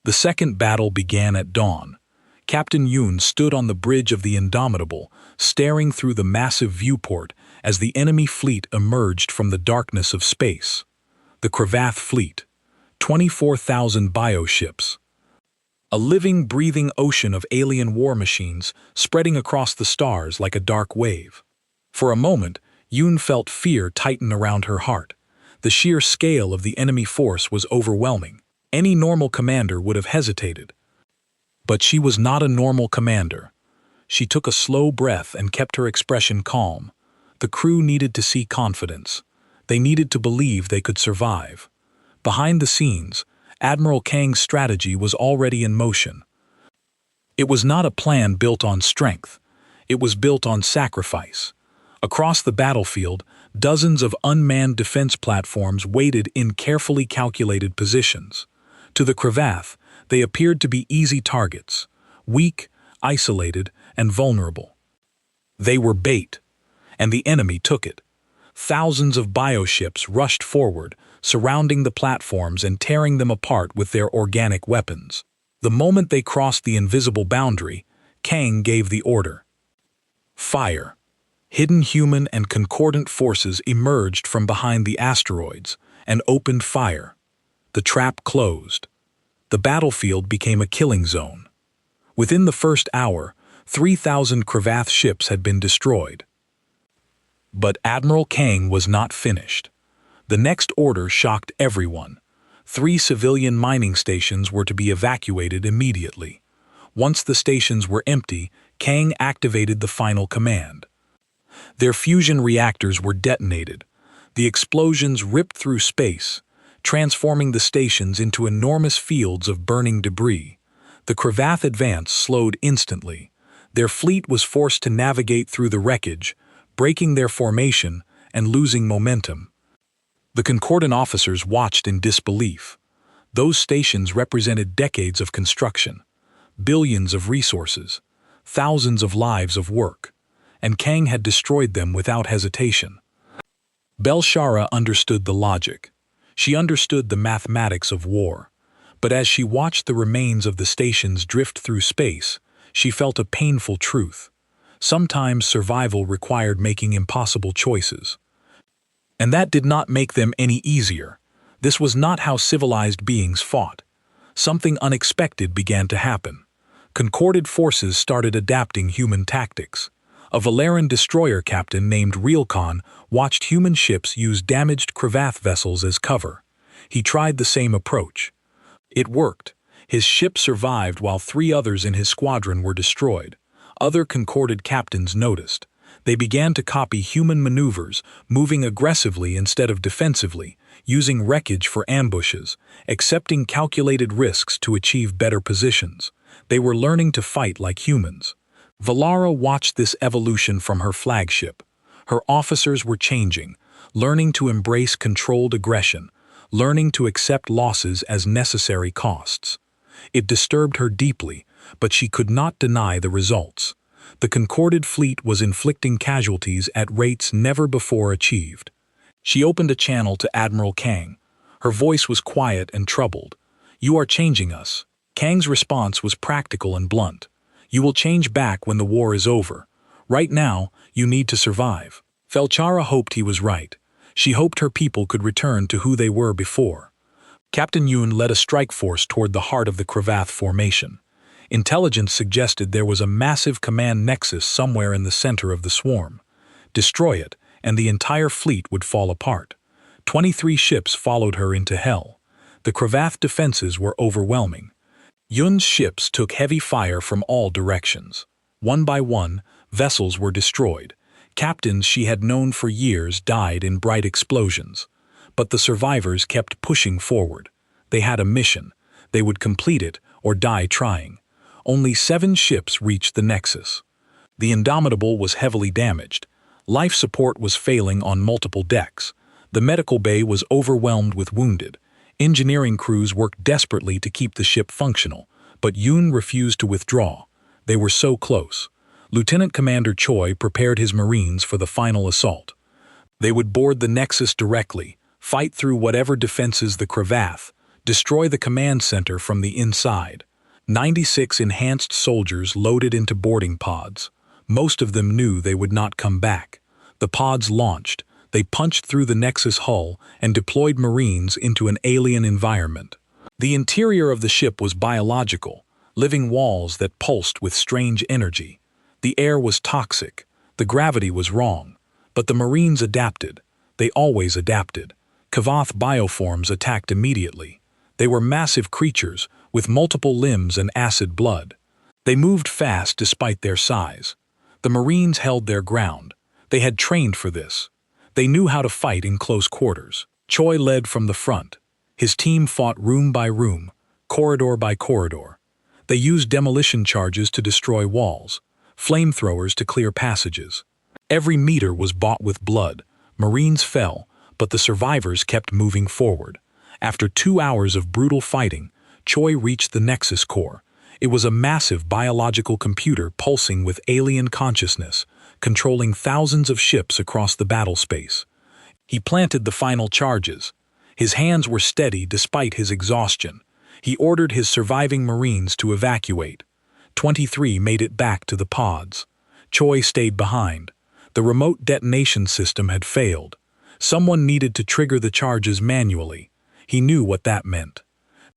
The second battle began at dawn. Captain Yoon stood on the bridge of the Indomitable, staring through the massive viewport as the enemy fleet emerged from the darkness of space. The Cravath fleet, 24,000 bioships. A living, breathing ocean of alien war machines spreading across the stars like a dark wave. For a moment, Yoon felt fear tighten around her heart. The sheer scale of the enemy force was overwhelming. Any normal commander would have hesitated. But she was not a normal commander. She took a slow breath and kept her expression calm. The crew needed to see confidence. They needed to believe they could survive. Behind the scenes, Admiral Kang's strategy was already in motion. It was not a plan built on strength. It was built on sacrifice. Across the battlefield, dozens of unmanned defense platforms waited in carefully calculated positions. To the Cravath, they appeared to be easy targets, weak, isolated, and vulnerable. They were bait, and the enemy took it. Thousands of bioships rushed forward, surrounding the platforms and tearing them apart with their organic weapons. The moment they crossed the invisible boundary, Kang gave the order. Fire. Hidden human and concordant forces emerged from behind the asteroids and opened fire. The trap closed. The battlefield became a killing zone. Within the first hour, 3,000 Cravath ships had been destroyed. But Admiral Kang was not finished. The next order shocked everyone. 3 civilian mining stations were to be evacuated immediately. Once the stations were empty, Kang activated the final command. Their fusion reactors were detonated. The explosions ripped through space, transforming the stations into enormous fields of burning debris. The Cravath advance slowed instantly. Their fleet was forced to navigate through the wreckage, breaking their formation and losing momentum. The Concordant officers watched in disbelief. Those stations represented decades of construction, billions of resources, thousands of lives of work, and Kang had destroyed them without hesitation. Belshara understood the logic. She understood the mathematics of war. But as she watched the remains of the stations drift through space, she felt a painful truth. Sometimes survival required making impossible choices. And that did not make them any easier. This was not how civilized beings fought. Something unexpected began to happen. Concorded forces started adapting human tactics. A Valeran destroyer captain named Realcon watched human ships use damaged Cravath vessels as cover. He tried the same approach. It worked. His ship survived while 3 others in his squadron were destroyed. Other Concorded captains noticed. They began to copy human maneuvers, moving aggressively instead of defensively, using wreckage for ambushes, accepting calculated risks to achieve better positions. They were learning to fight like humans. Valara watched this evolution from her flagship. Her officers were changing, learning to embrace controlled aggression, learning to accept losses as necessary costs. It disturbed her deeply, but she could not deny the results. The Concorded fleet was inflicting casualties at rates never before achieved. She opened a channel to Admiral Kang. Her voice was quiet and troubled. "You are changing us." Kang's response was practical and blunt. "You will change back when the war is over. Right now, you need to survive." Felchara hoped he was right. She hoped her people could return to who they were before. Captain Yoon led a strike force toward the heart of the Cravath formation. Intelligence suggested there was a massive command nexus somewhere in the center of the swarm. Destroy it, and the entire fleet would fall apart. 23 ships followed her into hell. The Cravath defenses were overwhelming. Yun's ships took heavy fire from all directions. One by one, vessels were destroyed. Captains she had known for years died in bright explosions. But the survivors kept pushing forward. They had a mission. They would complete it or die trying. Only 7 ships reached the Nexus. The Indomitable was heavily damaged. Life support was failing on multiple decks. The medical bay was overwhelmed with wounded. Engineering crews worked desperately to keep the ship functional, but Yoon refused to withdraw. They were so close. Lieutenant Commander Choi prepared his Marines for the final assault. They would board the Nexus directly, fight through whatever defenses the Cravath, Destroy the command center from the inside. 96 enhanced soldiers loaded into boarding pods. Most of them knew they would not come back. The pods launched. They punched through the Nexus hull and deployed Marines into an alien environment. The interior of the ship was biological, living walls that pulsed with strange energy. The air was toxic. The gravity was wrong. But the Marines adapted. They always adapted. Kavath bioforms attacked immediately. They were massive creatures with multiple limbs and acid blood. They moved fast despite their size. The Marines held their ground. They had trained for this. They knew how to fight in close quarters. Choi led from the front. His team fought room by room, corridor by corridor. They used demolition charges to destroy walls, flamethrowers to clear passages. Every meter was bought with blood. Marines fell, but the survivors kept moving forward. After 2 hours of brutal fighting, Choi reached the Nexus core. It was a massive biological computer pulsing with alien consciousness, controlling thousands of ships across the battle space. He planted the final charges. His hands were steady despite his exhaustion. He ordered his surviving Marines to evacuate. 23 made it back to the pods. Choi stayed behind. The remote detonation system had failed. Someone needed to trigger the charges manually. He knew what that meant.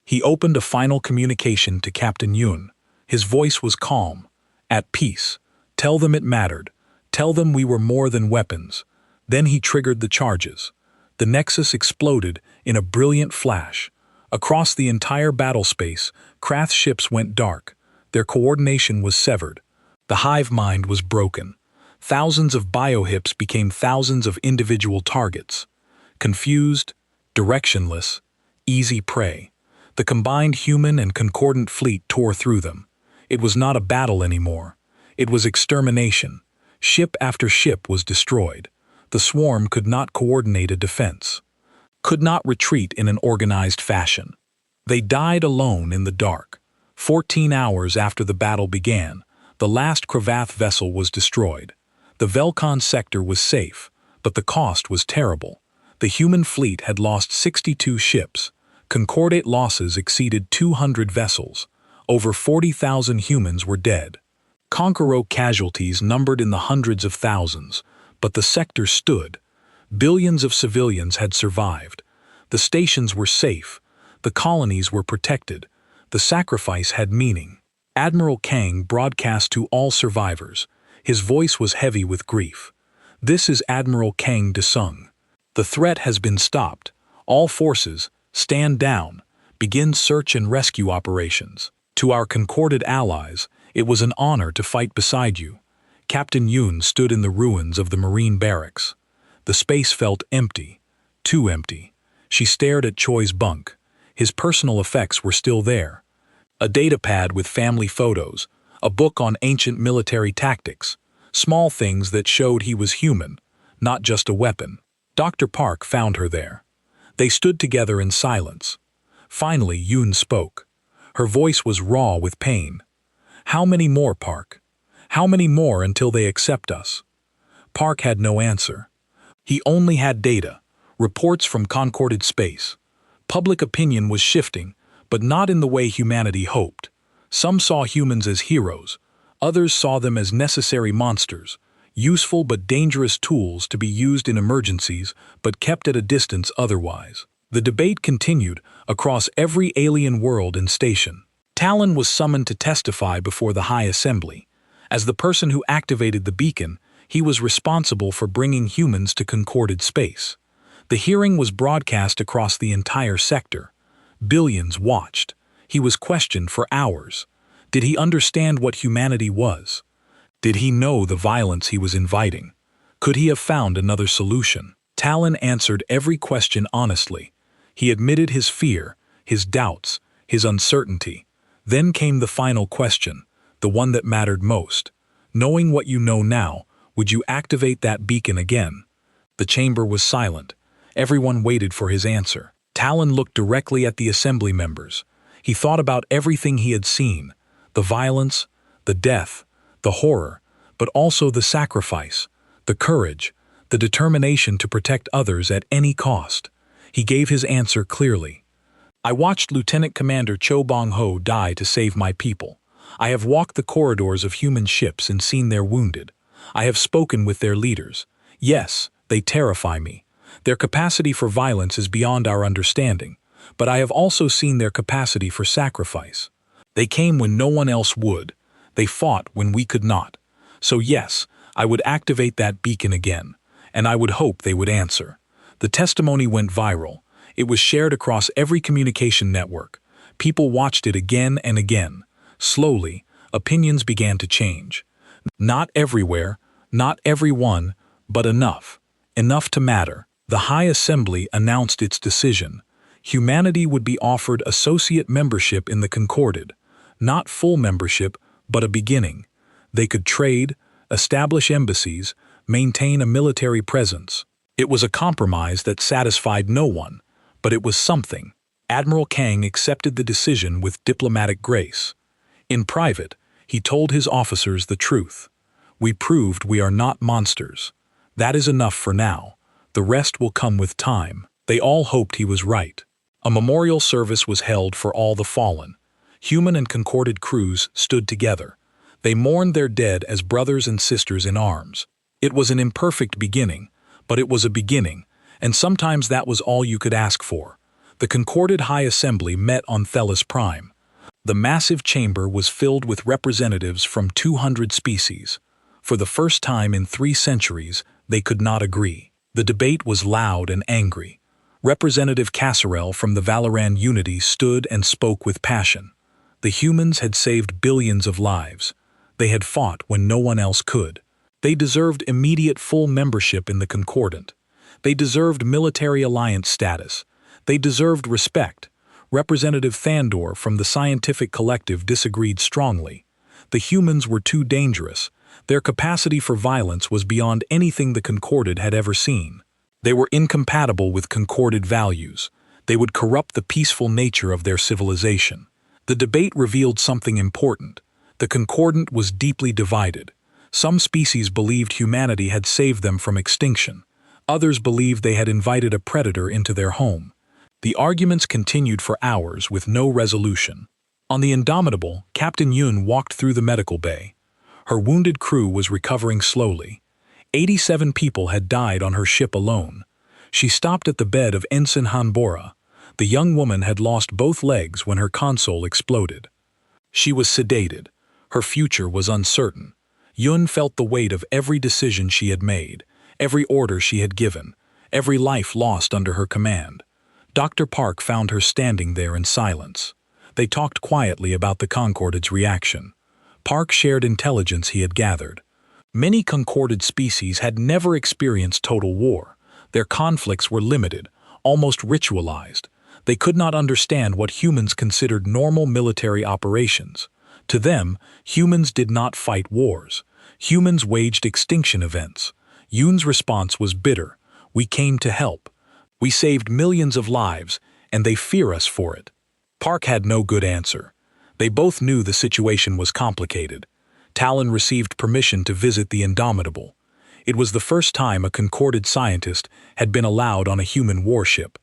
He opened a final communication to Captain Yoon. His voice was calm, at peace. Tell them it mattered. Tell them we were more than weapons. Then he triggered the charges. The Nexus exploded in a brilliant flash. Across the entire battle space, Krath ships went dark. Their coordination was severed. The hive mind was broken. Thousands of biohips became thousands of individual targets. Confused, directionless, easy prey. The combined human and concordant fleet tore through them. It was not a battle anymore. It was extermination. Ship after ship was destroyed. The swarm could not coordinate a defense, could not retreat in an organized fashion. They died alone in the dark. 14 hours after the battle began, the last Kravath vessel was destroyed. The Velkon sector was safe, but the cost was terrible. The human fleet had lost 62 ships. Concordate losses exceeded 200 vessels. Over 40,000 humans were dead. Conqueror casualties numbered in the hundreds of thousands, but the sector stood. Billions of civilians had survived. The stations were safe. The colonies were protected. The sacrifice had meaning. Admiral Kang broadcast to all survivors. His voice was heavy with grief. This is Admiral Kang Desung. The threat has been stopped. All forces, stand down. Begin search and rescue operations. To our concorded allies, it was an honor to fight beside you. Captain Yoon stood in the ruins of the Marine barracks. The space felt empty, too empty. She stared at Choi's bunk. His personal effects were still there. A datapad with family photos, a book on ancient military tactics, small things that showed he was human, not just a weapon. Dr. Park found her there. They stood together in silence. Finally, Yoon spoke. Her voice was raw with pain. How many more, Park? How many more until they accept us? Park had no answer. He only had data, reports from concorded space. Public opinion was shifting, but not in the way humanity hoped. Some saw humans as heroes. Others saw them as necessary monsters, useful but dangerous tools to be used in emergencies but kept at a distance otherwise. The debate continued across every alien world and station. Talon was summoned to testify before the High Assembly. As the person who activated the beacon, he was responsible for bringing humans to concorded space. The hearing was broadcast across the entire sector. Billions watched. He was questioned for hours. Did he understand what humanity was? Did he know the violence he was inviting? Could he have found another solution? Talon answered every question honestly. He admitted his fear, his doubts, his uncertainty. Then came the final question, the one that mattered most. Knowing what you know now, would you activate that beacon again? The chamber was silent. Everyone waited for his answer. Talon looked directly at the assembly members. He thought about everything he had seen, the violence, the death, the horror, but also the sacrifice, the courage, the determination to protect others at any cost. He gave his answer clearly. I watched Lieutenant Commander Cho Bong-ho die to save my people. I have walked the corridors of human ships and seen their wounded. I have spoken with their leaders. Yes, they terrify me. Their capacity for violence is beyond our understanding, but I have also seen their capacity for sacrifice. They came when no one else would. They fought when we could not. So yes, I would activate that beacon again, and I would hope they would answer. The testimony went viral. It was shared across every communication network. People watched it again and again. Slowly, opinions began to change. Not everywhere, not everyone, but enough. Enough to matter. The High Assembly announced its decision. Humanity would be offered associate membership in the Concorded. Not full membership, but a beginning. They could trade, establish embassies, maintain a military presence. It was a compromise that satisfied no one, but it was something. Admiral Kang accepted the decision with diplomatic grace. In private, he told his officers the truth. We proved we are not monsters. That is enough for now. The rest will come with time. They all hoped he was right. A memorial service was held for all the fallen. Human and Concorded crews stood together. They mourned their dead as brothers and sisters in arms. It was an imperfect beginning, but it was a beginning, and sometimes that was all you could ask for. The Concorded High Assembly met on Thelis Prime. The massive chamber was filled with representatives from 200 species. For the first time in 3 centuries, they could not agree. The debate was loud and angry. Representative Casserel from the Valoran Unity stood and spoke with passion. The humans had saved billions of lives. They had fought when no one else could. They deserved immediate full membership in the Concordant. They deserved military alliance status. They deserved respect. Representative Thandor from the Scientific Collective disagreed strongly. The humans were too dangerous. Their capacity for violence was beyond anything the Concorded had ever seen. They were incompatible with Concorded values. They would corrupt the peaceful nature of their civilization. The debate revealed something important. The Concordant was deeply divided. Some species believed humanity had saved them from extinction. Others believed they had invited a predator into their home. The arguments continued for hours with no resolution. On the Indomitable, Captain Yun walked through the medical bay. Her wounded crew was recovering slowly. 87 people had died on her ship alone. She stopped at the bed of Ensign Hanbora. The young woman had lost both legs when her console exploded. She was sedated. Her future was uncertain. Yun felt the weight of every decision she had made, every order she had given, every life lost under her command. Dr. Park found her standing there in silence. They talked quietly about the Concorded's reaction. Park shared intelligence he had gathered. Many Concorded species had never experienced total war. Their conflicts were limited, almost ritualized. They could not understand what humans considered normal military operations. To them, humans did not fight wars. Humans waged extinction events. Yun's response was bitter. We came to help. We saved millions of lives, and they fear us for it. Park had no good answer. They both knew the situation was complicated. Talon received permission to visit the Indomitable. It was the first time a Concorded scientist had been allowed on a human warship.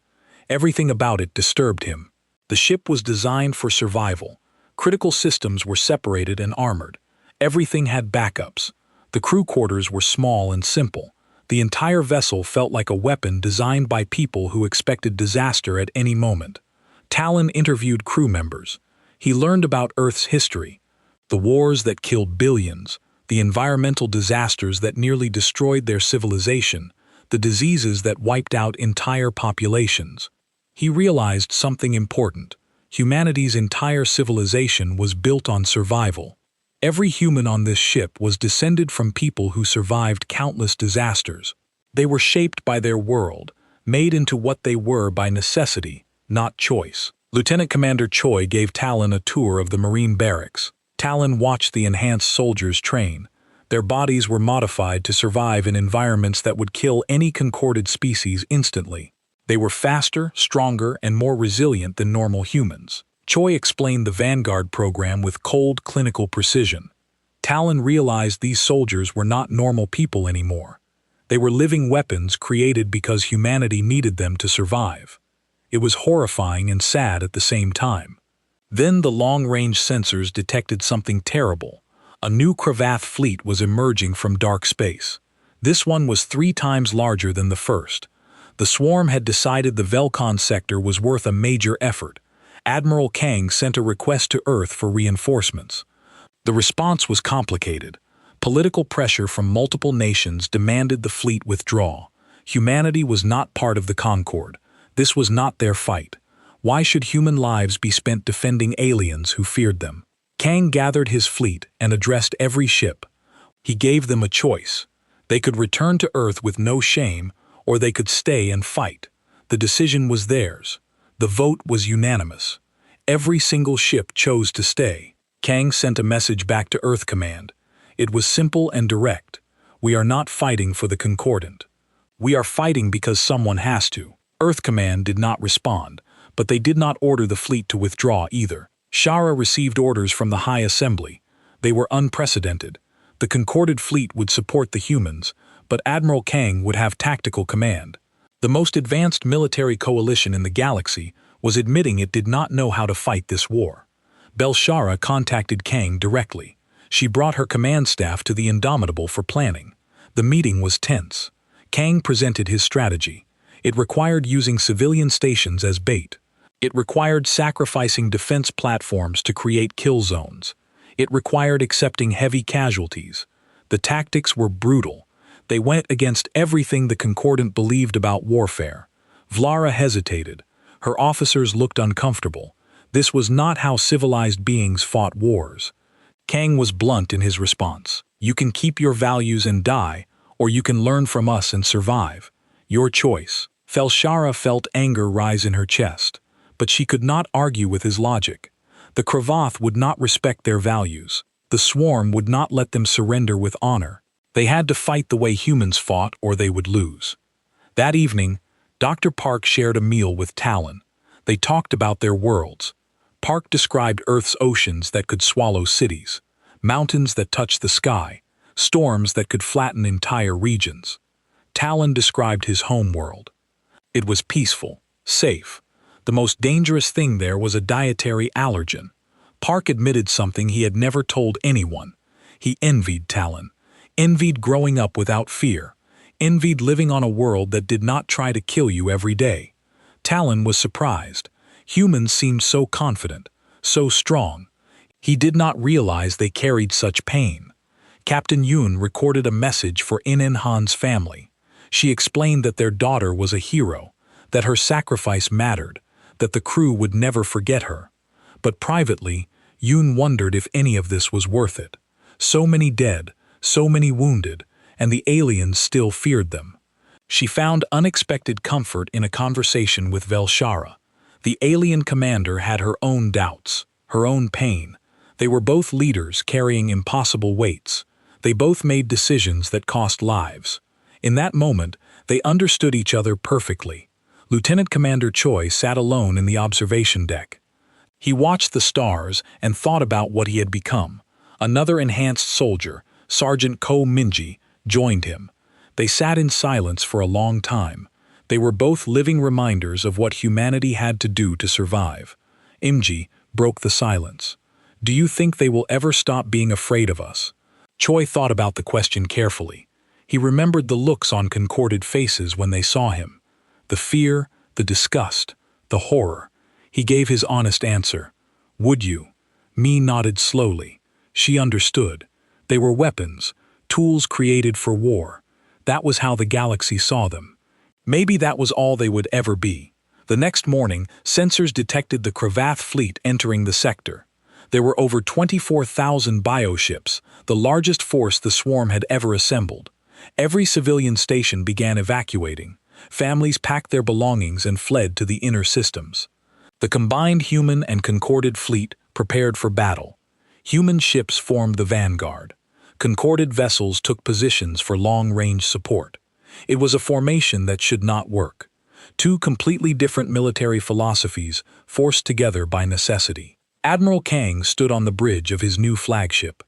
Everything about it disturbed him. The ship was designed for survival. Critical systems were separated and armored. Everything had backups. The crew quarters were small and simple. The entire vessel felt like a weapon designed by people who expected disaster at any moment. Talon interviewed crew members. He learned about Earth's history, the wars that killed billions, the environmental disasters that nearly destroyed their civilization, the diseases that wiped out entire populations. He realized something important. Humanity's entire civilization was built on survival. Every human on this ship was descended from people who survived countless disasters. They were shaped by their world, made into what they were by necessity, not choice. Lieutenant Commander Choi gave Talon a tour of the Marine barracks. Talon watched the enhanced soldiers train. Their bodies were modified to survive in environments that would kill any Concorded species instantly. They were faster, stronger, and more resilient than normal humans. Choi explained the Vanguard program with cold, clinical precision. Talon realized these soldiers were not normal people anymore. They were living weapons created because humanity needed them to survive. It was horrifying and sad at the same time. Then the long-range sensors detected something terrible. A new Cravath fleet was emerging from dark space. This one was 3 times larger than the first. The swarm had decided the Velcon sector was worth a major effort. Admiral Kang sent a request to Earth for reinforcements. The response was complicated. Political pressure from multiple nations demanded the fleet withdraw. Humanity was not part of the Concord. This was not their fight. Why should human lives be spent defending aliens who feared them? Kang gathered his fleet and addressed every ship. He gave them a choice. They could return to Earth with no shame, or they could stay and fight. The decision was theirs. The vote was unanimous. Every single ship chose to stay. Kang sent a message back to Earth Command. It was simple and direct. We are not fighting for the Concordant. We are fighting because someone has to. Earth Command did not respond, but they did not order the fleet to withdraw either. Shara received orders from the High Assembly. They were unprecedented. The Concorded fleet would support the humans, but Admiral Kang would have tactical command. The most advanced military coalition in the galaxy was admitting it did not know how to fight this war. Belshara contacted Kang directly. She brought her command staff to the Indomitable for planning. The meeting was tense. Kang presented his strategy. It required using civilian stations as bait. It required sacrificing defense platforms to create kill zones. It required accepting heavy casualties. The tactics were brutal. They went against everything the Concordant believed about warfare. Vlara hesitated. Her officers looked uncomfortable. This was not how civilized beings fought wars. Kang was blunt in his response. You can keep your values and die, or you can learn from us and survive. Your choice. Felshara felt anger rise in her chest, but she could not argue with his logic. The Cravath would not respect their values. The swarm would not let them surrender with honor. They had to fight the way humans fought or they would lose. That evening, Dr. Park shared a meal with Talon. They talked about their worlds. Park described Earth's oceans that could swallow cities, mountains that touched the sky, storms that could flatten entire regions. Talon described his home world. It was peaceful, safe. The most dangerous thing there was a dietary allergen. Park admitted something he had never told anyone. He envied Talon, envied growing up without fear, envied living on a world that did not try to kill you every day. Talon was surprised. Humans seemed so confident, so strong. He did not realize they carried such pain. Captain Yoon recorded a message for Inen Han's family. She explained that their daughter was a hero, that her sacrifice mattered, that the crew would never forget her. But privately, Yoon wondered if any of this was worth it. So many dead, so many wounded, and the aliens still feared them. She found unexpected comfort in a conversation with Velshara. The alien commander had her own doubts, her own pain. They were both leaders carrying impossible weights. They both made decisions that cost lives. In that moment, they understood each other perfectly. Lieutenant Commander Choi sat alone in the observation deck. He watched the stars and thought about what he had become. Another enhanced soldier, Sergeant Ko Minji, joined him. They sat in silence for a long time. They were both living reminders of what humanity had to do to survive. Imji broke the silence. Do you think they will ever stop being afraid of us? Choi thought about the question carefully. He remembered the looks on concorded faces when they saw him. The fear, the disgust, the horror. He gave his honest answer. Would you? Mi nodded slowly. She understood. They were weapons, tools created for war. That was how the galaxy saw them. Maybe that was all they would ever be. The next morning, sensors detected the Cravath fleet entering the sector. There were over 24,000 bioships, the largest force the swarm had ever assembled. Every civilian station began evacuating. Families packed their belongings and fled to the inner systems. The combined human and concorded fleet prepared for battle. Human ships formed the vanguard. Concorded vessels took positions for long-range support. It was a formation that should not work. Two completely different military philosophies forced together by necessity. Admiral Kang stood on the bridge of his new flagship.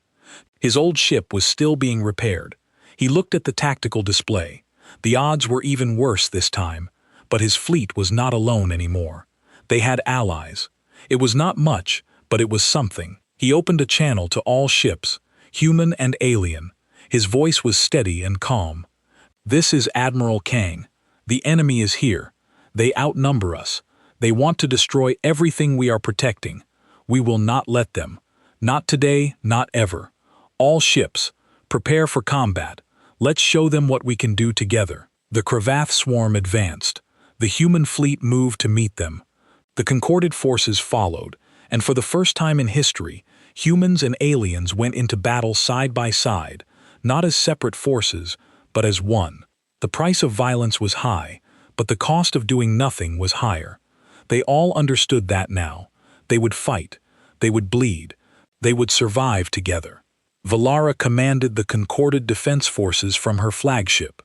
His old ship was still being repaired. He looked at the tactical display. The odds were even worse this time. But his fleet was not alone anymore. They had allies. It was not much, but it was something. He opened a channel to all ships, human and alien. His voice was steady and calm. "This is Admiral Kang. The enemy is here. They outnumber us. They want to destroy everything we are protecting. We will not let them. Not today, not ever. All ships, prepare for combat. Let's show them what we can do together." The Cravath swarm advanced. The human fleet moved to meet them. The concorded forces followed, and for the first time in history, humans and aliens went into battle side by side, not as separate forces, but as one. The price of violence was high, but the cost of doing nothing was higher. They all understood that now. They would fight. They would bleed. They would survive together. Valara commanded the concorded defense forces from her flagship.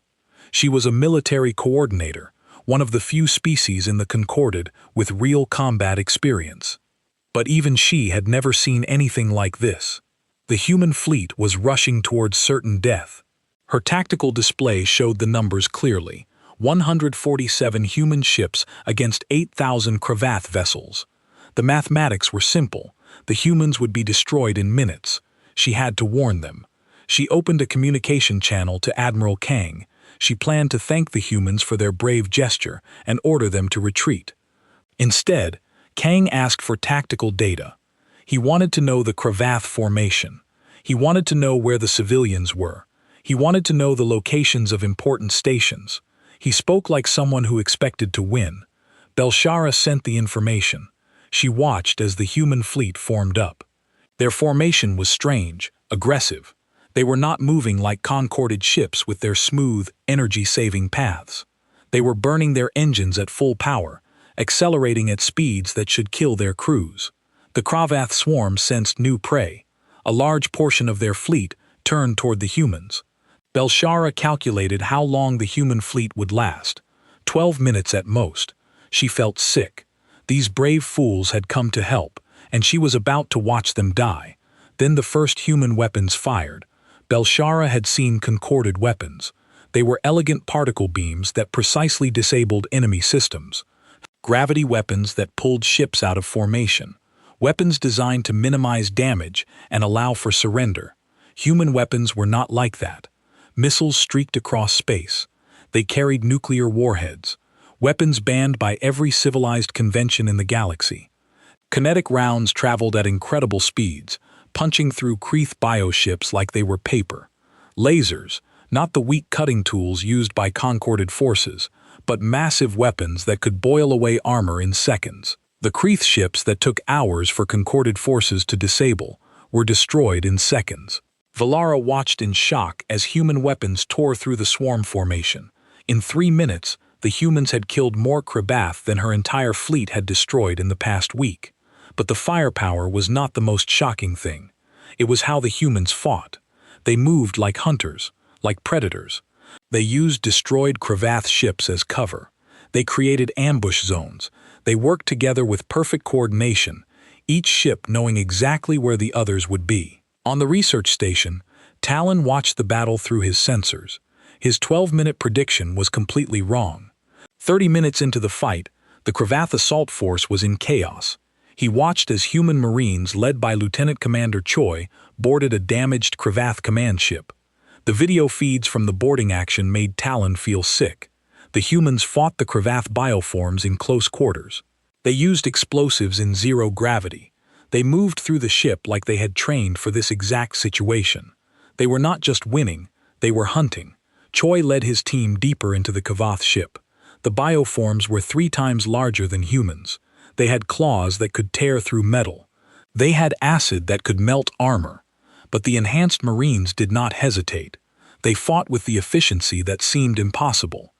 She was a military coordinator, one of the few species in the concorded with real combat experience. But even she had never seen anything like this. The human fleet was rushing towards certain death. Her tactical display showed the numbers clearly: 147 human ships against 8,000 Cravath vessels. The mathematics were simple. The humans would be destroyed in minutes. She had to warn them. She opened a communication channel to Admiral Kang. She planned to thank the humans for their brave gesture and order them to retreat. Instead, Kang asked for tactical data. He wanted to know the Cravath formation. He wanted to know where the civilians were. He wanted to know the locations of important stations. He spoke like someone who expected to win. Belshara sent the information. She watched as the human fleet formed up. Their formation was strange, aggressive. They were not moving like concorded ships with their smooth, energy-saving paths. They were burning their engines at full power, accelerating at speeds that should kill their crews. The Cravath swarm sensed new prey. A large portion of their fleet turned toward the humans. Belshara calculated how long the human fleet would last. 12 minutes at most. She felt sick. These brave fools had come to help, and she was about to watch them die. Then the first human weapons fired. Belshara had seen concorded weapons. They were elegant particle beams that precisely disabled enemy systems. Gravity weapons that pulled ships out of formation. Weapons designed to minimize damage and allow for surrender. Human weapons were not like that. Missiles streaked across space. They carried nuclear warheads. Weapons banned by every civilized convention in the galaxy. Kinetic rounds traveled at incredible speeds, punching through Kreeth bioships like they were paper. Lasers, not the weak cutting tools used by concorded forces, but massive weapons that could boil away armor in seconds. The Kreeth ships that took hours for concorded forces to disable were destroyed in seconds. Valara watched in shock as human weapons tore through the swarm formation. In 3 minutes, the humans had killed more Cravath than her entire fleet had destroyed in the past week. But the firepower was not the most shocking thing. It was how the humans fought. They moved like hunters, like predators. They used destroyed Cravath ships as cover. They created ambush zones. They worked together with perfect coordination, each ship knowing exactly where the others would be. On the research station, Talon watched the battle through his sensors. His 12-minute prediction was completely wrong. 30 minutes into the fight, the Cravath assault force was in chaos. He watched as human Marines led by Lieutenant Commander Choi boarded a damaged Cravath command ship. The video feeds from the boarding action made Talon feel sick. The humans fought the Cravath bioforms in close quarters. They used explosives in zero gravity. They moved through the ship like they had trained for this exact situation. They were not just winning, they were hunting. Choi led his team deeper into the Cravath ship. The bioforms were 3 times larger than humans. They had claws that could tear through metal. They had acid that could melt armor. But the enhanced Marines did not hesitate. They fought with the efficiency that seemed impossible.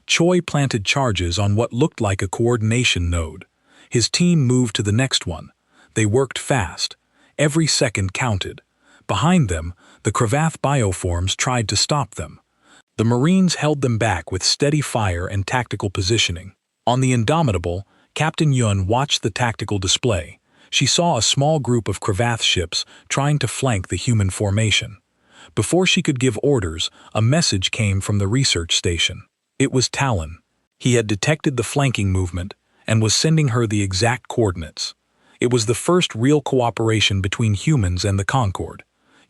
Choi planted charges on what looked like a coordination node. His team moved to the next one. They worked fast. Every second counted. Behind them, the Cravath bioforms tried to stop them. The Marines held them back with steady fire and tactical positioning. On the Indomitable, Captain Yun watched the tactical display. She saw a small group of Cravath ships trying to flank the human formation. Before she could give orders, a message came from the research station. It was Talon. He had detected the flanking movement and was sending her the exact coordinates. It was the first real cooperation between humans and the Concord.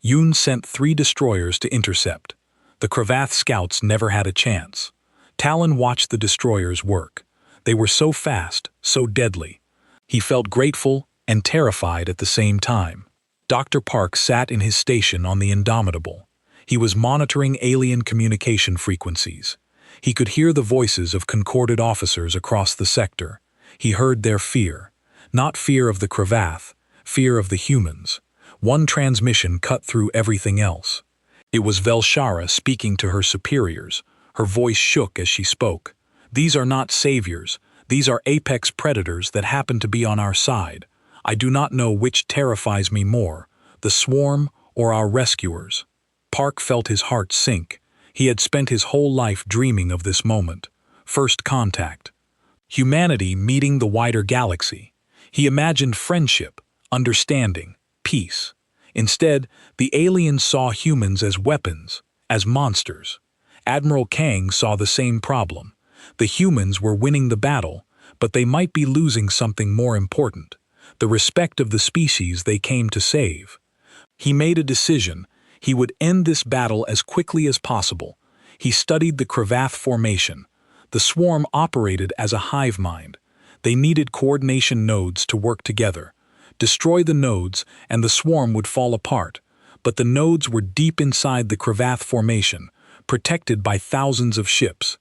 Yoon sent 3 destroyers to intercept. The Cravath scouts never had a chance. Talon watched the destroyers work. They were so fast, so deadly. He felt grateful and terrified at the same time. Dr. Park sat in his station on the Indomitable. He was monitoring alien communication frequencies. He could hear the voices of concorded officers across the sector. He heard their fear. Not fear of the Cravath, fear of the humans. One transmission cut through everything else. It was Velshara speaking to her superiors. Her voice shook as she spoke. These are not saviors. These are apex predators that happen to be on our side. I do not know which terrifies me more, the swarm or our rescuers. Park felt his heart sink. He had spent his whole life dreaming of this moment. First contact. Humanity meeting the wider galaxy. He imagined friendship, understanding, peace. Instead, the aliens saw humans as weapons, as monsters. Admiral Kang saw the same problem. The humans were winning the battle, but they might be losing something more important, the respect of the species they came to save. He made a decision. He would end this battle as quickly as possible. He studied the Cravath formation. The swarm operated as a hive mind. They needed coordination nodes to work together. Destroy the nodes, and the swarm would fall apart. But the nodes were deep inside the Cravath formation, protected by thousands of ships.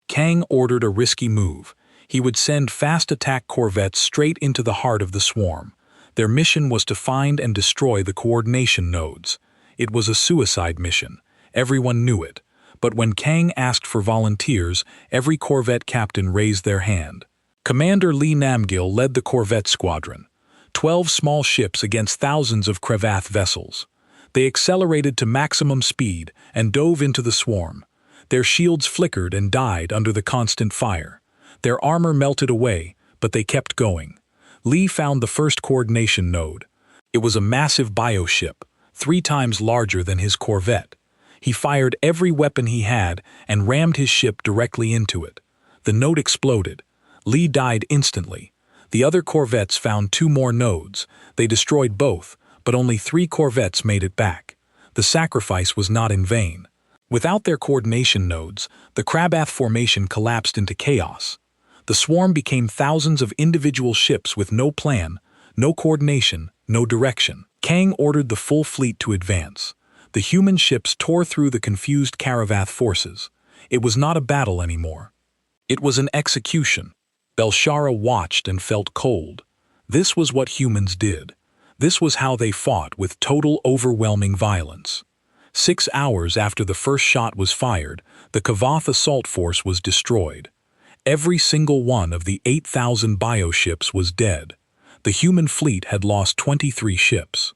Kang ordered a risky move. He would send fast attack corvettes straight into the heart of the swarm. Their mission was to find and destroy the coordination nodes. It was a suicide mission. Everyone knew it. But when Kang asked for volunteers, every corvette captain raised their hand. Commander Lee Namgil led the corvette squadron. 12 small ships against thousands of Cravath vessels. They accelerated to maximum speed and dove into the swarm. Their shields flickered and died under the constant fire. Their armor melted away, but they kept going. Lee found the first coordination node. It was a massive bioship, 3 times larger than his corvette. He fired every weapon he had and rammed his ship directly into it. The node exploded. Lee died instantly. The other corvettes found 2 more nodes. They destroyed both, but only 3 corvettes made it back. The sacrifice was not in vain. Without their coordination nodes, the Cravath formation collapsed into chaos. The swarm became thousands of individual ships with no plan, no coordination, no direction. Kang ordered the full fleet to advance. The human ships tore through the confused Cravath forces. It was not a battle anymore. It was an execution. Velshara watched and felt cold. This was what humans did. This was how they fought, with total, overwhelming violence. 6 hours after the first shot was fired, the Cravath assault force was destroyed. Every single one of the 8,000 bioships was dead. The human fleet had lost 23 ships.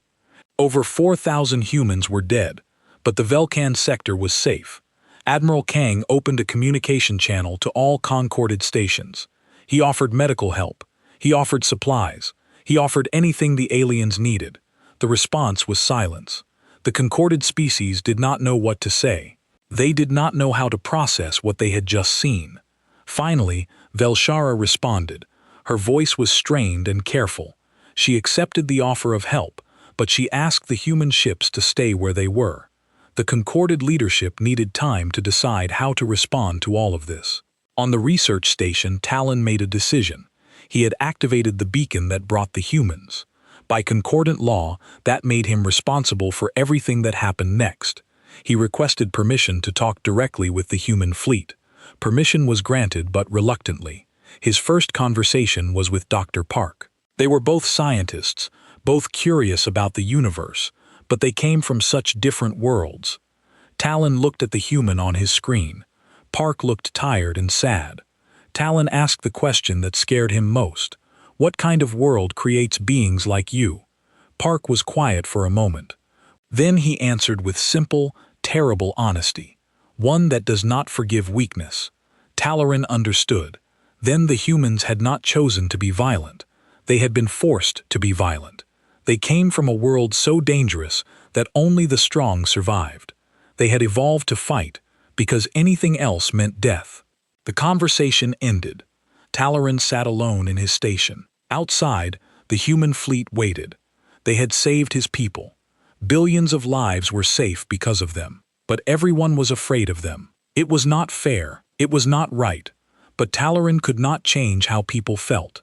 Over 4,000 humans were dead, but the Velcan sector was safe. Admiral Kang opened a communication channel to all concorded stations. He offered medical help. He offered supplies. He offered anything the aliens needed. The response was silence. The concorded species did not know what to say. They did not know how to process what they had just seen. Finally, Velshara responded. Her voice was strained and careful. She accepted the offer of help, but she asked the human ships to stay where they were. The concorded leadership needed time to decide how to respond to all of this. On the research station, Talon made a decision. He had activated the beacon that brought the humans. By concordant law, that made him responsible for everything that happened next. He requested permission to talk directly with the human fleet. Permission was granted, but reluctantly. His first conversation was with Dr. Park. They were both scientists, both curious about the universe, but they came from such different worlds. Talon looked at the human on his screen. Park looked tired and sad. Talon asked the question that scared him most. What kind of world creates beings like you? Park was quiet for a moment. Then he answered with simple, terrible honesty. One that does not forgive weakness. Talaran understood. Then the humans had not chosen to be violent. They had been forced to be violent. They came from a world so dangerous that only the strong survived. They had evolved to fight, because anything else meant death. The conversation ended. Talaran sat alone in his station. Outside, the human fleet waited. They had saved his people. Billions of lives were safe because of them. But everyone was afraid of them. It was not fair. It was not right. But Talaran could not change how people felt.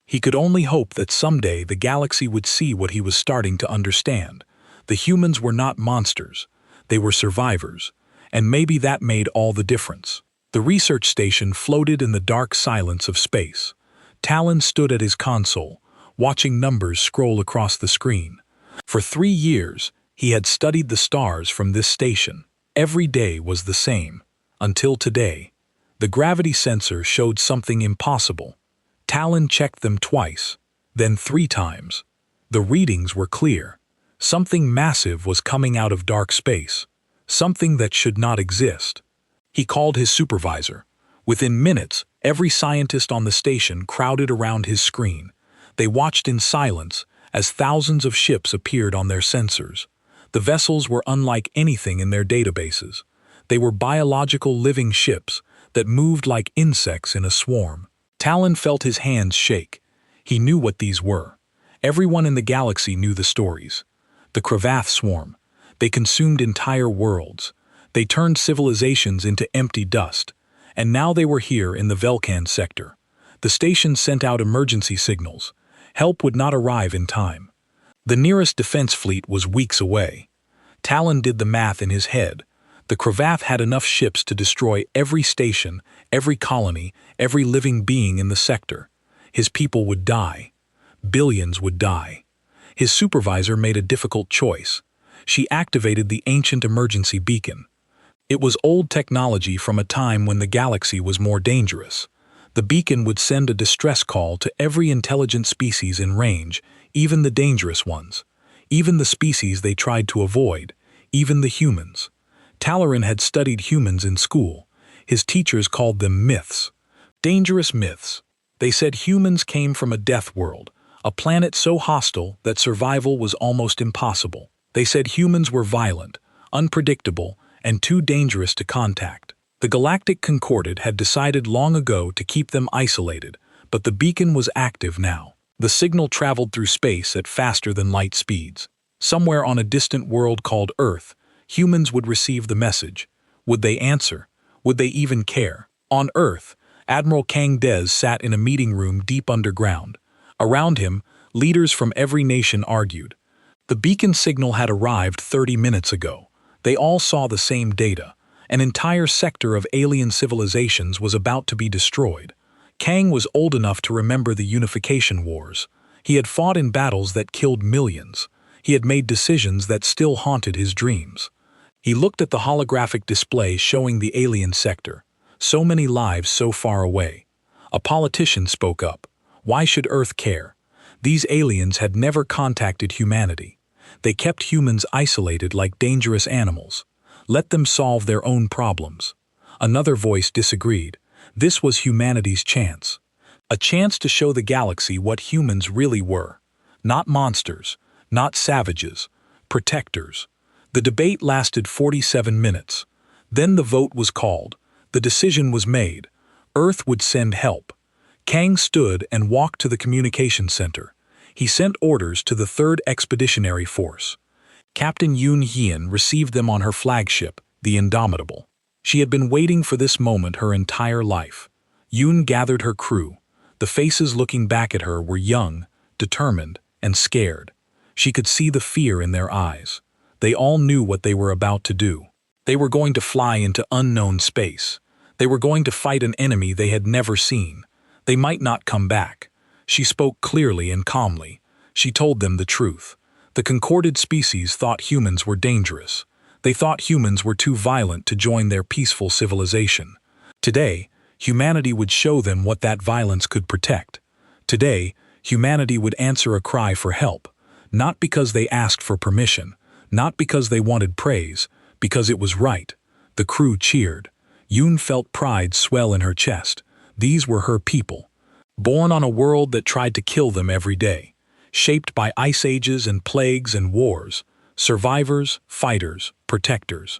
He could only hope that someday the galaxy would see what he was starting to understand. The humans were not monsters. They were survivors. And maybe that made all the difference. The research station floated in the dark silence of space. Talon stood at his console, watching numbers scroll across the screen. For 3 years, he had studied the stars from this station. Every day was the same. Until today. The gravity sensor showed something impossible. Talon checked them twice, then 3 times. The readings were clear. Something massive was coming out of dark space. Something that should not exist. He called his supervisor. Within minutes, every scientist on the station crowded around his screen. They watched in silence as thousands of ships appeared on their sensors. The vessels were unlike anything in their databases. They were biological living ships that moved like insects in a swarm. Talon felt his hands shake. He knew what these were. Everyone in the galaxy knew the stories. The Cravath swarm. They consumed entire worlds. They turned civilizations into empty dust. And now they were here in the Velkan sector. The station sent out emergency signals. Help would not arrive in time. The nearest defense fleet was weeks away. Talon did the math in his head. The Cravath had enough ships to destroy every station, every colony, every living being in the sector. His people would die. Billions would die. His supervisor made a difficult choice. She activated the ancient emergency beacon. It was old technology from a time when the galaxy was more dangerous. The beacon would send a distress call to every intelligent species in range, even the dangerous ones. Even the species they tried to avoid. Even the humans. Talaran had studied humans in school. His teachers called them myths. Dangerous myths. They said humans came from a death world, a planet so hostile that survival was almost impossible. They said humans were violent, unpredictable, and too dangerous to contact. The Galactic Concordat had decided long ago to keep them isolated, but the beacon was active now. The signal traveled through space at faster than light speeds. Somewhere on a distant world called Earth, humans would receive the message. Would they answer? Would they even care? On Earth, Admiral Kang Des sat in a meeting room deep underground. Around him, leaders from every nation argued. The beacon signal had arrived 30 minutes ago. They all saw the same data. An entire sector of alien civilizations was about to be destroyed. Kang was old enough to remember the unification wars. He had fought in battles that killed millions. He had made decisions that still haunted his dreams. He looked at the holographic display showing the alien sector. So many lives so far away. A politician spoke up. Why should Earth care? These aliens had never contacted humanity. They kept humans isolated like dangerous animals. Let them solve their own problems. Another voice disagreed. This was humanity's chance. A chance to show the galaxy what humans really were. Not monsters, not savages, protectors. The debate lasted 47 minutes. Then the vote was called. The decision was made. Earth would send help. Kang stood and walked to the communication center. He sent orders to the 3rd Expeditionary Force. Captain Yoon Hien received them on her flagship, the Indomitable. She had been waiting for this moment her entire life. Yoon gathered her crew. The faces looking back at her were young, determined, and scared. She could see the fear in their eyes. They all knew what they were about to do. They were going to fly into unknown space. They were going to fight an enemy they had never seen. They might not come back. She spoke clearly and calmly. She told them the truth. The concorded species thought humans were dangerous. They thought humans were too violent to join their peaceful civilization. Today, humanity would show them what that violence could protect. Today, humanity would answer a cry for help, not because they asked for permission, not because they wanted praise, because it was right. The crew cheered. Yoon felt pride swell in her chest. These were her people. Born on a world that tried to kill them every day. Shaped by ice ages and plagues and wars. Survivors, fighters, protectors.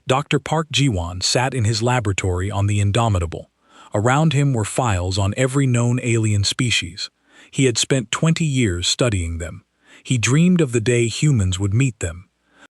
Dr. Park Ji-won sat in his laboratory on the Indomitable. Around him were files on every known alien species. He had spent 20 years studying them. He dreamed of the day humans would meet them.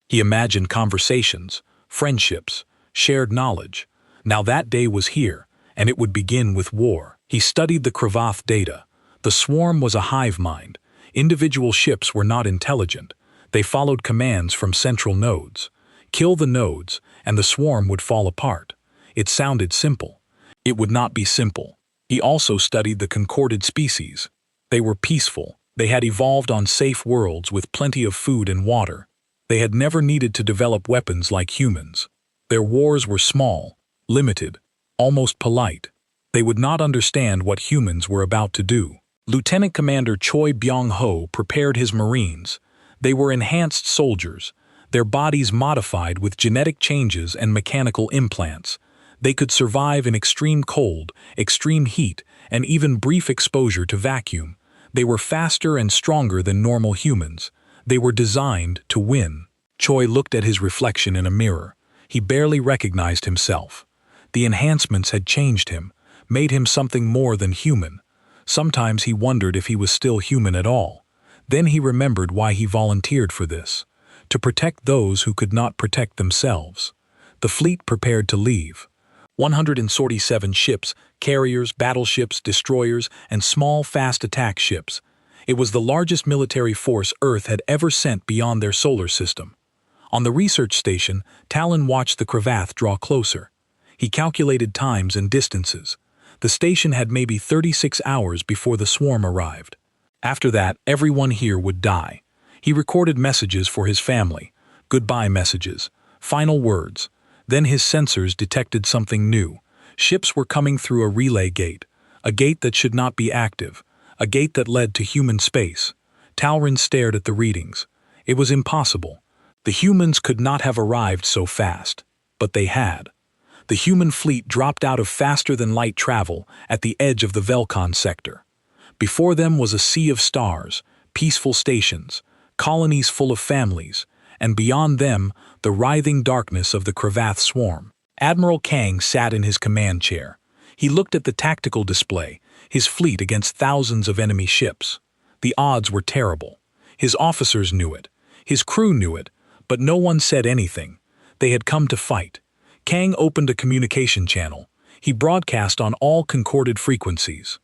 He imagined conversations, friendships, shared knowledge. Now that day was here, and it would begin with war. He studied the Cravath data. The swarm was a hive mind. Individual ships were not intelligent. They followed commands from central nodes. Kill the nodes, and the swarm would fall apart. It sounded simple. It would not be simple. He also studied the concorded species. They were peaceful. They had evolved on safe worlds with plenty of food and water. They had never needed to develop weapons like humans. Their wars were small, limited, almost polite. They would not understand what humans were about to do. Lieutenant Commander Choi Byung-ho prepared his Marines. They were enhanced soldiers, their bodies modified with genetic changes and mechanical implants. They could survive in extreme cold, extreme heat, and even brief exposure to vacuum. They were faster and stronger than normal humans. They were designed to win. Choi looked at his reflection in a mirror. He barely recognized himself. The enhancements had changed him, made him something more than human. Sometimes he wondered if he was still human at all. Then he remembered why he volunteered for this: to protect those who could not protect themselves. The fleet prepared to leave. 147 ships, carriers, battleships, destroyers, and small fast attack ships. It was the largest military force Earth had ever sent beyond their solar system. On the research station, Talon watched the Cravath draw closer. He calculated times and distances. The station had maybe 36 hours before the swarm arrived. After that, everyone here would die. He recorded messages for his family, goodbye messages, final words. Then his sensors detected something new. Ships were coming through a relay gate, a gate that should not be active, a gate that led to human space. Talron stared at the readings. It was impossible. The humans could not have arrived so fast, but they had. The human fleet dropped out of faster-than-light travel at the edge of the Velcon sector. Before them was a sea of stars, peaceful stations, colonies full of families, and beyond them, the writhing darkness of the Cravath swarm. Admiral Kang sat in his command chair. He looked at the tactical display, his fleet against thousands of enemy ships. The odds were terrible. His officers knew it. His crew knew it, but no one said anything. They had come to fight. Kang opened a communication channel. He broadcast on all concorded frequencies.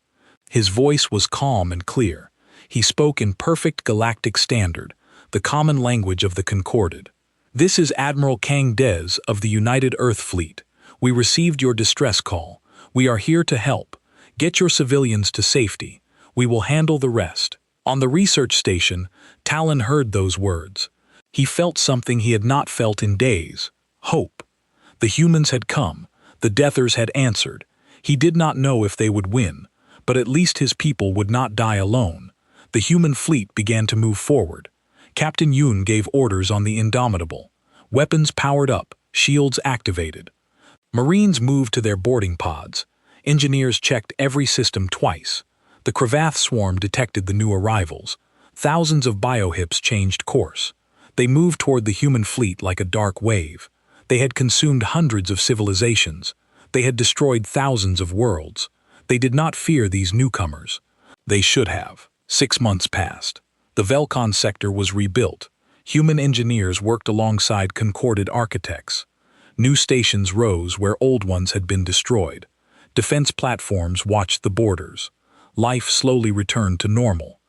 His voice was calm and clear. He spoke in perfect galactic standard, the common language of the concorded. "This is Admiral Kang Des of the United Earth Fleet. We received your distress call. We are here to help. Get your civilians to safety. We will handle the rest." On the research station, Talon heard those words. He felt something he had not felt in days: hope. The humans had come. The Deathers had answered. He did not know if they would win, but at least his people would not die alone. The human fleet began to move forward. Captain Yoon gave orders on the Indomitable. Weapons powered up, shields activated. Marines moved to their boarding pods. Engineers checked every system twice. The Cravath swarm detected the new arrivals. Thousands of biohips changed course. They moved toward the human fleet like a dark wave. They had consumed hundreds of civilizations. They had destroyed thousands of worlds. They did not fear these newcomers. They should have. 6 months passed. The Velcon sector was rebuilt. Human engineers worked alongside concorded architects. New stations rose where old ones had been destroyed. Defense platforms watched the borders. Life slowly returned to normal.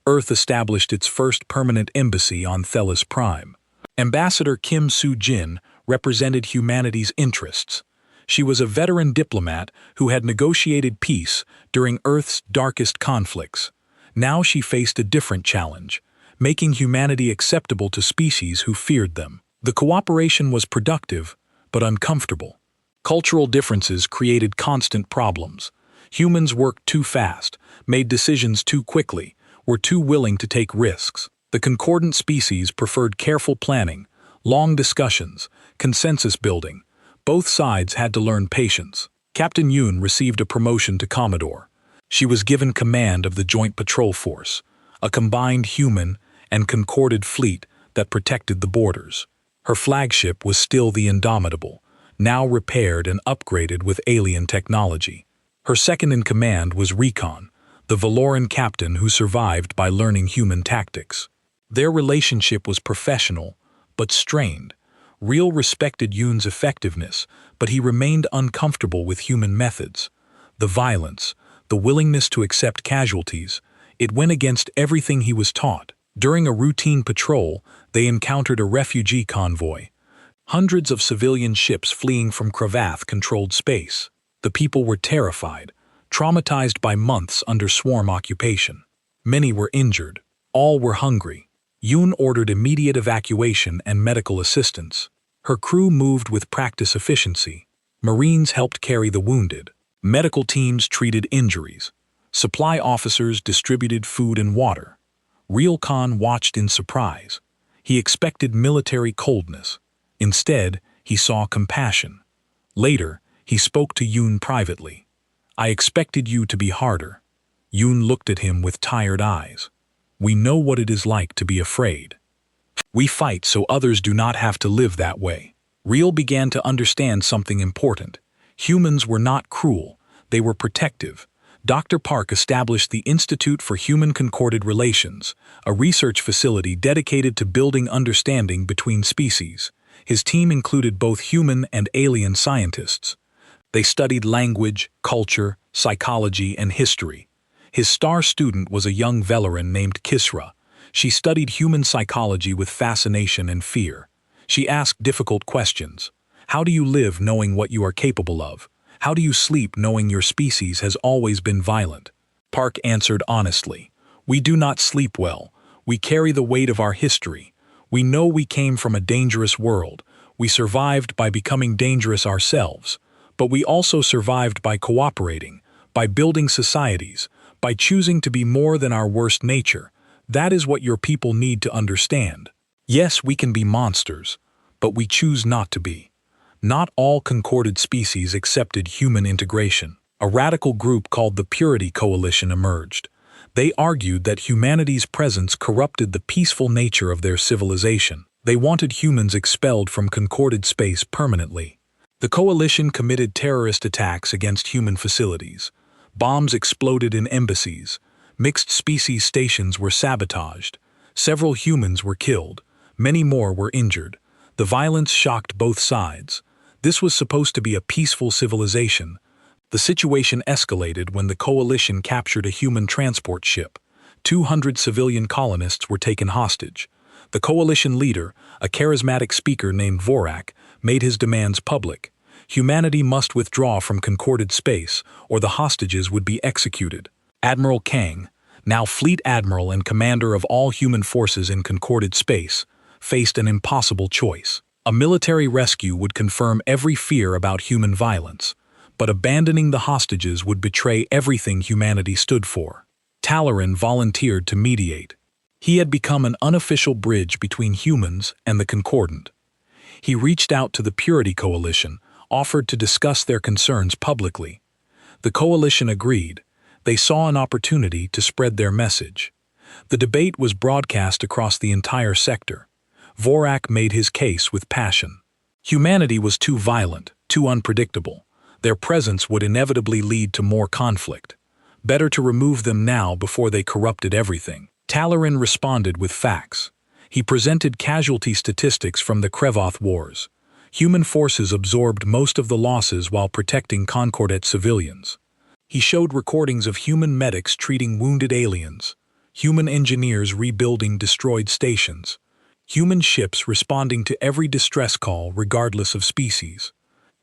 Earth established its first permanent embassy on Thelis Prime. Ambassador Kim Soo-jin represented humanity's interests. She was a veteran diplomat who had negotiated peace during Earth's darkest conflicts. Now she faced a different challenge: making humanity acceptable to species who feared them. The cooperation was productive, but uncomfortable. Cultural differences created constant problems. Humans worked too fast, made decisions too quickly, were too willing to take risks. The concordant species preferred careful planning, long discussions, consensus building. Both sides had to learn patience. Captain Yoon received a promotion to Commodore. She was given command of the Joint Patrol Force, a combined human and concorded fleet that protected the borders. Her flagship was still the Indomitable, now repaired and upgraded with alien technology. Her second-in-command was Recon, the Valoran captain who survived by learning human tactics. Their relationship was professional, but strained. Real respected Yoon's effectiveness, but he remained uncomfortable with human methods. The violence, the willingness to accept casualties, it went against everything he was taught. During a routine patrol, they encountered a refugee convoy. Hundreds of civilian ships fleeing from Cravath-controlled space. The people were terrified, traumatized by months under swarm occupation. Many were injured. All were hungry. Yoon ordered immediate evacuation and medical assistance. Her crew moved with practice efficiency. Marines helped carry the wounded. Medical teams treated injuries. Supply officers distributed food and water. Realcon watched in surprise. He expected military coldness. Instead, he saw compassion. Later, he spoke to Yoon privately. "I expected you to be harder." Yoon looked at him with tired eyes. "We know what it is like to be afraid. We fight so others do not have to live that way." Real began to understand something important. Humans were not cruel. They were protective. Dr. Park established the Institute for Human Concorded Relations, a research facility dedicated to building understanding between species. His team included both human and alien scientists. They studied language, culture, psychology, and history. His star student was a young Velaran named Kisra. She studied human psychology with fascination and fear. She asked difficult questions. How do you live knowing what you are capable of? How do you sleep knowing your species has always been violent? Park answered honestly. We do not sleep well. We carry the weight of our history. We know we came from a dangerous world. We survived by becoming dangerous ourselves. But we also survived by cooperating, by building societies, by choosing to be more than our worst nature. That is what your people need to understand. Yes, we can be monsters, but we choose not to be. Not all concorded species accepted human integration. A radical group called the Purity Coalition emerged. They argued that humanity's presence corrupted the peaceful nature of their civilization. They wanted humans expelled from concorded space permanently. The coalition committed terrorist attacks against human facilities. Bombs exploded in embassies. Mixed species stations were sabotaged. Several humans were killed. Many more were injured. The violence shocked both sides. This was supposed to be a peaceful civilization. The situation escalated when the coalition captured a human transport ship. 200 civilian colonists were taken hostage. The coalition leader, a charismatic speaker named Vorak, made his demands public. Humanity must withdraw from concorded space, or the hostages would be executed. Admiral Kang, now Fleet Admiral and commander of all human forces in concorded space, faced an impossible choice. A military rescue would confirm every fear about human violence, but abandoning the hostages would betray everything humanity stood for. Talaran volunteered to mediate. He had become an unofficial bridge between humans and the Concordant. He reached out to the Purity Coalition, offered to discuss their concerns publicly. The coalition agreed. They saw an opportunity to spread their message. The debate was broadcast across the entire sector. Vorak made his case with passion. Humanity was too violent, too unpredictable. Their presence would inevitably lead to more conflict. Better to remove them now before they corrupted everything. Talaran responded with facts. He presented casualty statistics from the Krevoth Wars. Human forces absorbed most of the losses while protecting Concordat civilians. He showed recordings of human medics treating wounded aliens, human engineers rebuilding destroyed stations, human ships responding to every distress call regardless of species.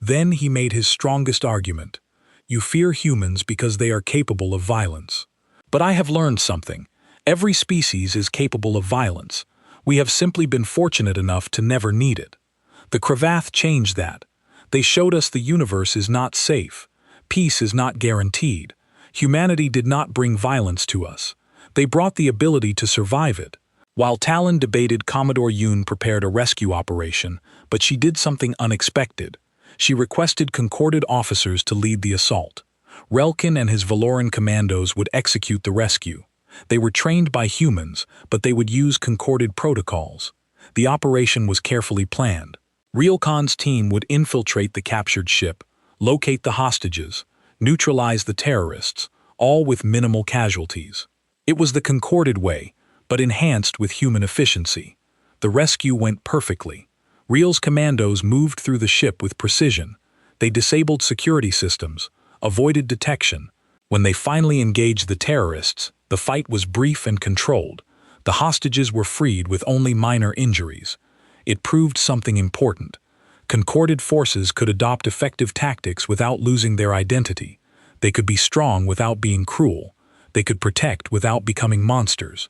Then he made his strongest argument. You fear humans because they are capable of violence. But I have learned something. Every species is capable of violence. We have simply been fortunate enough to never need it. The Cravath changed that. They showed us the universe is not safe. Peace is not guaranteed. Humanity did not bring violence to us. They brought the ability to survive it. While Talon debated, Commodore Yoon prepared a rescue operation, but she did something unexpected. She requested concorded officers to lead the assault. Relkin and his Valoran commandos would execute the rescue. They were trained by humans, but they would use concorded protocols. The operation was carefully planned. Realcon's team would infiltrate the captured ship, locate the hostages, neutralize the terrorists, all with minimal casualties. It was the concorded way, but enhanced with human efficiency. The rescue went perfectly. Real's commandos moved through the ship with precision. They disabled security systems, avoided detection. When they finally engaged the terrorists, the fight was brief and controlled. The hostages were freed with only minor injuries. It proved something important. Concorded forces could adopt effective tactics without losing their identity. They could be strong without being cruel. They could protect without becoming monsters.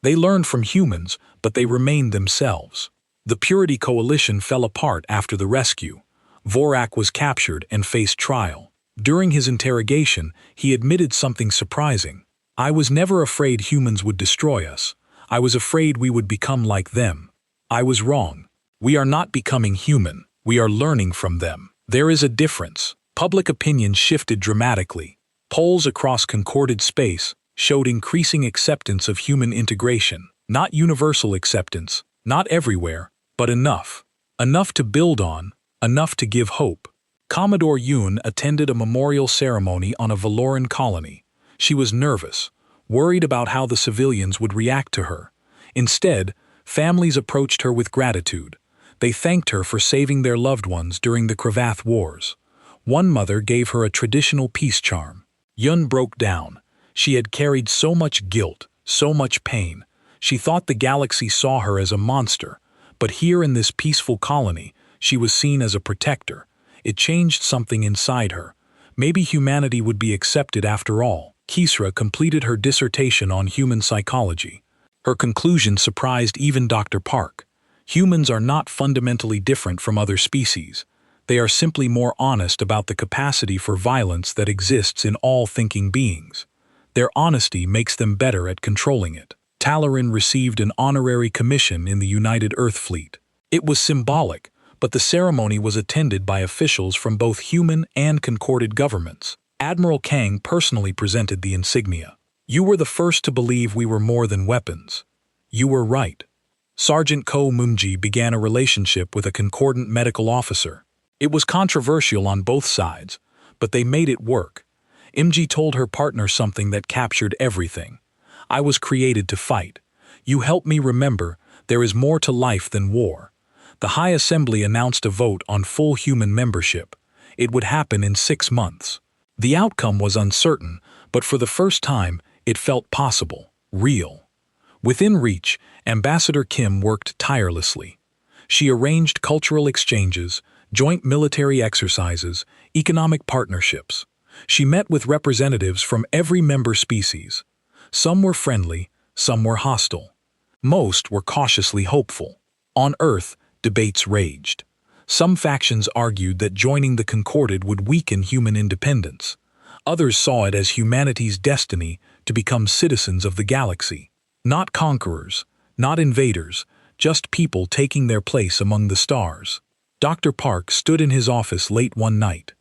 They learned from humans, but they remained themselves. The Purity Coalition fell apart after the rescue. Vorak was captured and faced trial. During his interrogation, he admitted something surprising. "I was never afraid humans would destroy us. I was afraid we would become like them. I was wrong. We are not becoming human. We are learning from them. There is a difference." Public opinion shifted dramatically. Polls across concorded space showed increasing acceptance of human integration. Not universal acceptance, not everywhere, but enough. Enough to build on, enough to give hope. Commodore Yoon attended a memorial ceremony on a Valoran colony. She was nervous, worried about how the civilians would react to her. Instead, families approached her with gratitude. They thanked her for saving their loved ones during the Cravath Wars. One mother gave her a traditional peace charm. Yun broke down. She had carried so much guilt, so much pain. She thought the galaxy saw her as a monster, but here in this peaceful colony, she was seen as a protector. It changed something inside her. Maybe humanity would be accepted after all. Kisra completed her dissertation on human psychology. Her conclusion surprised even Dr. Park. Humans are not fundamentally different from other species. They are simply more honest about the capacity for violence that exists in all thinking beings. Their honesty makes them better at controlling it. Talarin received an honorary commission in the United Earth Fleet. It was symbolic, but the ceremony was attended by officials from both human and concorded governments. Admiral Kang personally presented the insignia. "You were the first to believe we were more than weapons. You were right." Sergeant Ko Mumji began a relationship with a concordant medical officer. It was controversial on both sides, but they made it work. Imji told her partner something that captured everything. "I was created to fight. You help me remember there is more to life than war." The High Assembly announced a vote on full human membership. It would happen in 6 months. The outcome was uncertain, but for the first time, it felt possible, real. Within reach, Ambassador Kim worked tirelessly. She arranged cultural exchanges, joint military exercises, economic partnerships. She met with representatives from every member species. Some were friendly, some were hostile. Most were cautiously hopeful. On Earth, debates raged. Some factions argued that joining the Concorded would weaken human independence. Others saw it as humanity's destiny to become citizens of the galaxy. Not conquerors, not invaders, just people taking their place among the stars. Dr. Park stood in his office late one night.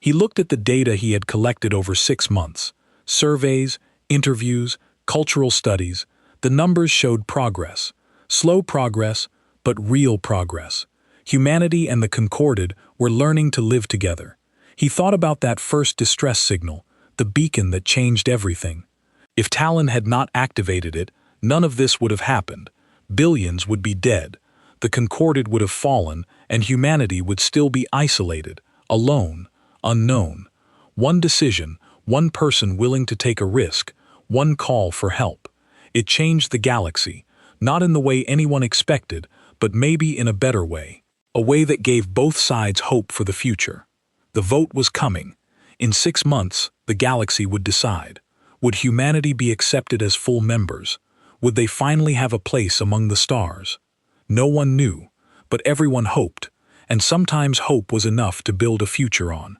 He looked at the data he had collected over 6 months. Surveys, interviews, cultural studies. The numbers showed progress. Slow progress, but real progress. Humanity and the Concorded were learning to live together. He thought about that first distress signal, the beacon that changed everything. If Talon had not activated it, none of this would have happened. Billions would be dead. The Concorded would have fallen, and humanity would still be isolated, alone, unknown. One decision, one person willing to take a risk, one call for help. It changed the galaxy, not in the way anyone expected, but maybe in a better way. A way that gave both sides hope for the future. The vote was coming. In 6 months, the galaxy would decide. Would humanity be accepted as full members? Would they finally have a place among the stars? No one knew, but everyone hoped, and sometimes hope was enough to build a future on.